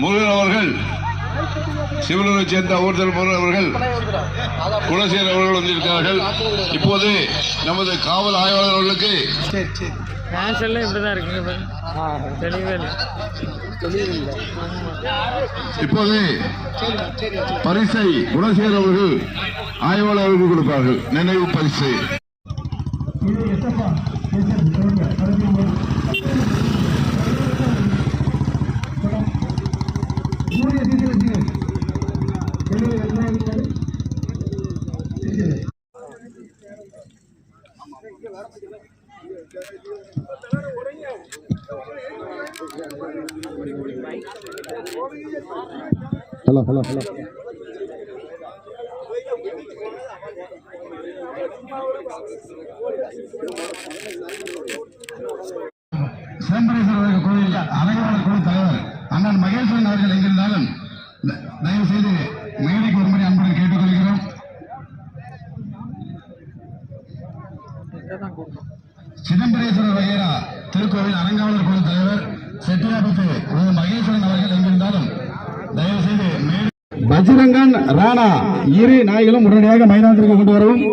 முருகன் அவர்கள் சிவனூரை சேர்ந்த ஒருத்தர் முருகன் அவர்கள் குலசேகர் அவர்கள் வந்திருக்கிறார்கள். இப்போது நமது காவல் ஆய்வாளர் அவர்களுக்கு இப்போது பரிசை குலசேகர் அவர்கள் ஆய்வாளர் அவர்கள் கொடுப்பார்கள். நினைவு பரிசு. ஹலோ ஹலோ ஹலோ சிதம்பரேஸ்வரர் கோயில் அனைவரது குழு தலைவர் அண்ணன் மகேஸ்வரன் அவர்கள் எங்கிருந்தாலும் தயவு செய்து மேடைக்கு ஒருமுறை அன்புடன் கேட்டுக்கொள்கிறோம். சிதம்பரேஸ்வரர் வகைரா திருக்கோவில் அறங்காவலர் குழு தலைவர் செட்டியாபத்து மகேஸ்வரன் அவர்கள் எங்கிருந்தாலும் தயவு செய்து பஜ்ரங்கன் ராணா இரு நாய்களும் உடனடியாக மைதானத்திற்கு கொண்டு வரவும்.